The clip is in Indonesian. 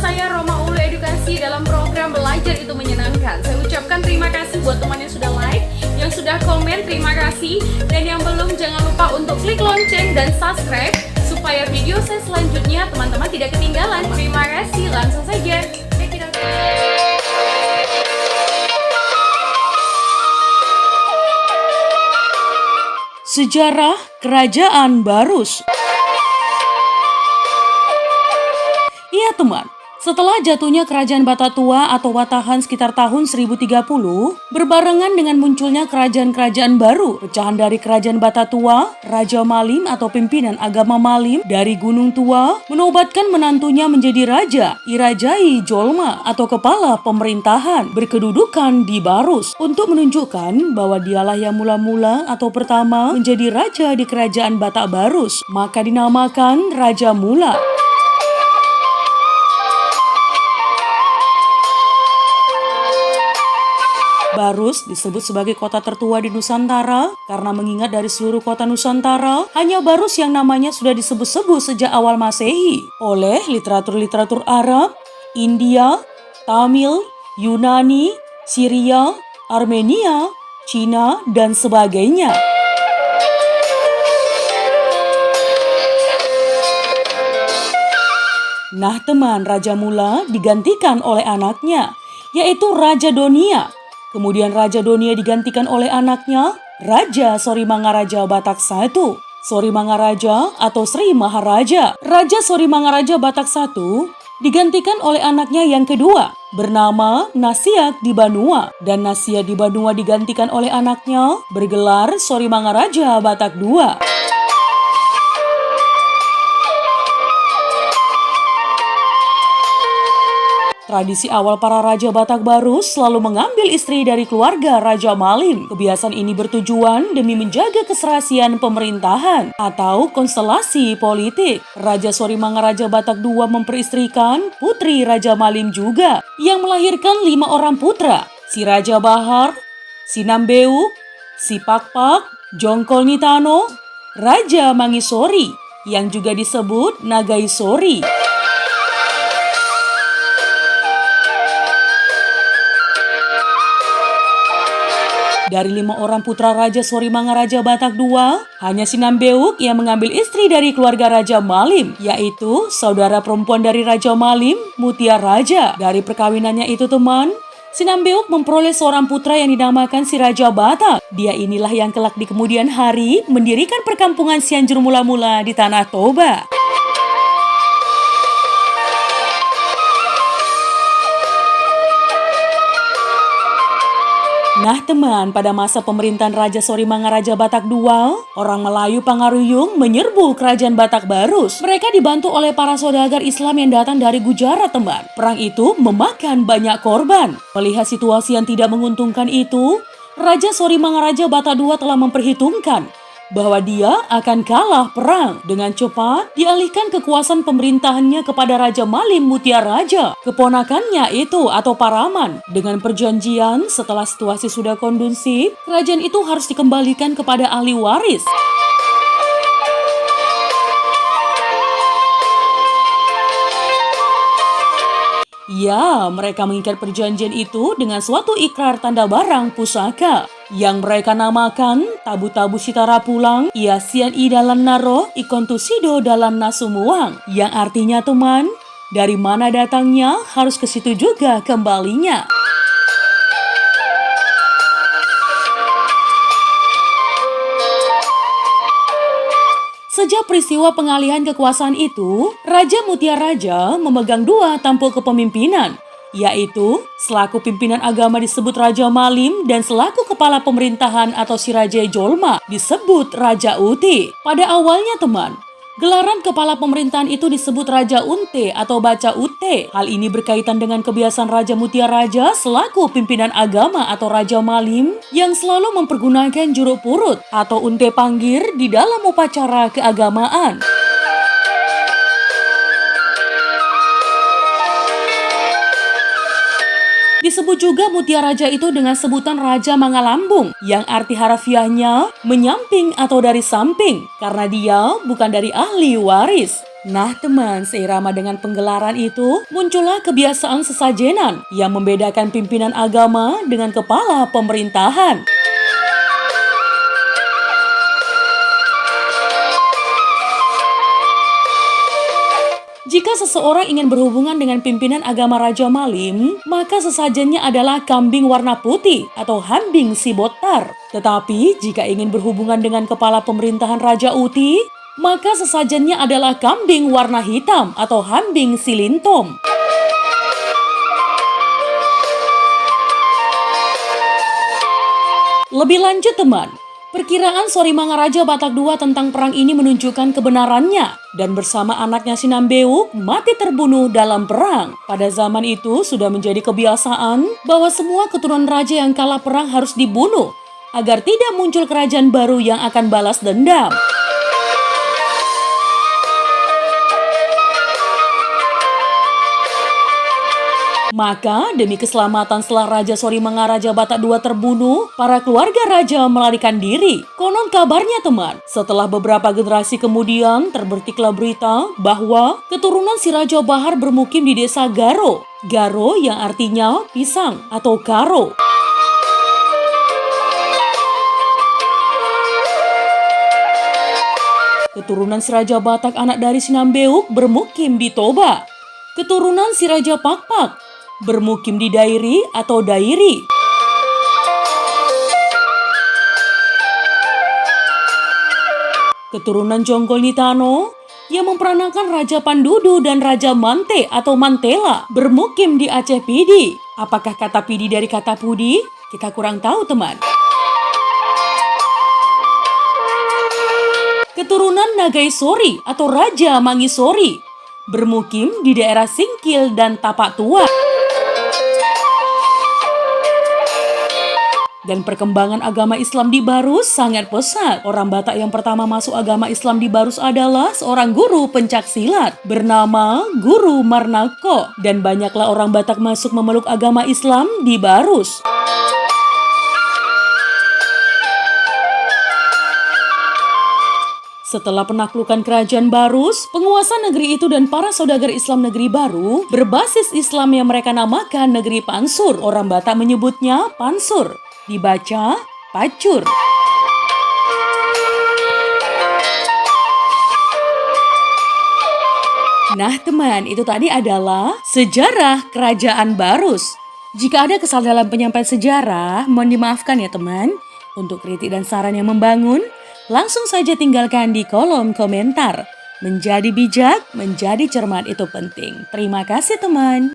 saya Roma Ulu Edukasi dalam program Belajar Itu Menyenangkan. Saya ucapkan terima kasih buat teman yang sudah like, yang sudah komen, terima kasih. Dan yang belum, jangan lupa untuk klik lonceng dan subscribe supaya video saya selanjutnya teman-teman tidak ketinggalan. Terima kasih, langsung saja. Sejarah Kerajaan Barus. Iya teman, setelah jatuhnya Kerajaan Batatua atau Watahan sekitar tahun 1030, berbarengan dengan munculnya kerajaan-kerajaan baru, pecahan dari Kerajaan Batatua, Raja Malim atau pimpinan agama Malim dari Gunung Tua, menobatkan menantunya menjadi Raja Irajai Jolma atau kepala pemerintahan, berkedudukan di Barus, untuk menunjukkan bahwa dialah yang mula-mula atau pertama menjadi raja di Kerajaan Batak Barus, maka dinamakan Raja Mula. Barus disebut sebagai kota tertua di Nusantara karena mengingat dari seluruh kota Nusantara, hanya Barus yang namanya sudah disebut-sebut sejak awal Masehi oleh literatur-literatur Arab, India, Tamil, Yunani, Syria, Armenia, Cina, dan sebagainya. Nah teman, Raja Mula digantikan oleh anaknya, yaitu Raja Donia. Kemudian Raja Donia digantikan oleh anaknya, Raja Sori Mangaraja Batak I. Sori Mangaraja atau Sri Maharaja. Raja Sori Mangaraja Batak I digantikan oleh anaknya yang kedua, bernama Nasiak di Banua. Dan Nasiak di Banua digantikan oleh anaknya, bergelar Sori Mangaraja Batak II. Tradisi awal para Raja Batak Barus selalu mengambil istri dari keluarga Raja Malim. Kebiasaan ini bertujuan demi menjaga keserasian pemerintahan atau konstelasi politik. Raja Sori Mangaraja Batak II memperistrikan putri Raja Malim juga, yang melahirkan 5 orang putra, si Raja Bahar, si Nambeuk, si Pakpak, Jongkol Nitano, Raja Mangisori, yang juga disebut Nagaisori. Dari 5 orang putra Raja Sori Mangaraja Batak II, hanya si Nambeuk yang mengambil istri dari keluarga Raja Malim, yaitu saudara perempuan dari Raja Malim, Mutia Raja. Dari perkawinannya itu teman, si Nambeuk memperoleh seorang putra yang dinamakan si Raja Batak. Dia inilah yang kelak di kemudian hari mendirikan perkampungan Cianjur mula-mula di Tanah Toba. Nah teman, pada masa pemerintahan Raja Sori Mangaraja Batak II, orang Melayu Pangaruyung menyerbu kerajaan Batak Barus. Mereka dibantu oleh para saudagar Islam yang datang dari Gujarat teman. Perang itu memakan banyak korban. Melihat situasi yang tidak menguntungkan itu, Raja Sori Mangaraja Batak II telah memperhitungkan bahwa dia akan kalah perang. Dengan cepat dialihkan kekuasaan pemerintahannya kepada Raja Malim Mutia Raja, keponakannya itu atau Paraman. Dengan perjanjian, setelah situasi sudah kondusif, kerajaan itu harus dikembalikan kepada ahli waris. Ya, mereka mengikat perjanjian itu dengan suatu ikrar tanda barang pusaka yang mereka namakan Tabu-Tabu Sitara Pulang, Iasian I Dalan Naro, Ikontusido Dalan Nasumuang, yang artinya teman, dari mana datangnya harus ke situ juga kembalinya. Sejak peristiwa pengalihan kekuasaan itu, Raja Mutia Raja memegang 2 tampuk kepemimpinan, yaitu selaku pimpinan agama disebut Raja Malim dan selaku kepala pemerintahan atau si Raja Jolma disebut Raja Uti. Pada awalnya teman, gelaran kepala pemerintahan itu disebut Raja Unte atau Baca Ute. Hal ini berkaitan dengan kebiasaan Raja Mutia Raja selaku pimpinan agama atau Raja Malim yang selalu mempergunakan juruk purut atau unte panggir di dalam upacara keagamaan. Disebut juga Mutia Raja itu dengan sebutan Raja Mangalambung, yang arti harafiahnya menyamping atau dari samping, karena dia bukan dari ahli waris. Nah teman, seirama dengan penggelaran itu, muncullah kebiasaan sesajenan yang membedakan pimpinan agama dengan kepala pemerintahan. Jika seseorang ingin berhubungan dengan pimpinan agama Raja Malim, maka sesajennya adalah kambing warna putih atau Hambing Sibotar. Tetapi jika ingin berhubungan dengan kepala pemerintahan Raja Uti, maka sesajennya adalah kambing warna hitam atau Hambing Silintom. Lebih lanjut teman, perkiraan Sorimangaraja Batak II tentang perang ini menunjukkan kebenarannya, dan bersama anaknya Sinambeuk mati terbunuh dalam perang. Pada zaman itu sudah menjadi kebiasaan bahwa semua keturunan raja yang kalah perang harus dibunuh, agar tidak muncul kerajaan baru yang akan balas dendam. Maka demi keselamatan setelah Raja Sorimangaraja Batak II terbunuh, para keluarga raja melarikan diri. Konon kabarnya teman, setelah beberapa generasi kemudian terbertiklah berita bahwa keturunan si Raja Bahar bermukim di desa Garo. Garo yang artinya pisang atau karo. Keturunan si Raja Batak anak dari Sinambeuk bermukim di Toba. Keturunan si Raja Pakpak bermukim di Dairi atau Dairi. Keturunan Jonggol Nitano yang memperanakan Raja Pandudu dan Raja Mante atau Mantela bermukim di Aceh Pidi. Apakah kata Pidi dari kata Pudi? Kita kurang tahu teman. Keturunan Nagaisori atau Raja Mangisori bermukim di daerah Singkil dan Tapak Tua. Dan perkembangan agama Islam di Barus sangat pesat. Orang Batak yang pertama masuk agama Islam di Barus adalah seorang guru pencak silat bernama Guru Marnako. Dan banyaklah orang Batak masuk memeluk agama Islam di Barus. Setelah penaklukan kerajaan Barus, penguasa negeri itu dan para saudagar Islam negeri baru berbasis Islam yang mereka namakan negeri Pansur. Orang Batak menyebutnya Pansur, dibaca Pacur. Nah teman, itu tadi adalah sejarah kerajaan Barus. Jika ada kesalahan dalam penyampaian sejarah, mohon dimaafkan ya teman. Untuk kritik dan saran yang membangun, langsung saja tinggalkan di kolom komentar. Menjadi bijak, menjadi cermat itu penting. Terima kasih teman.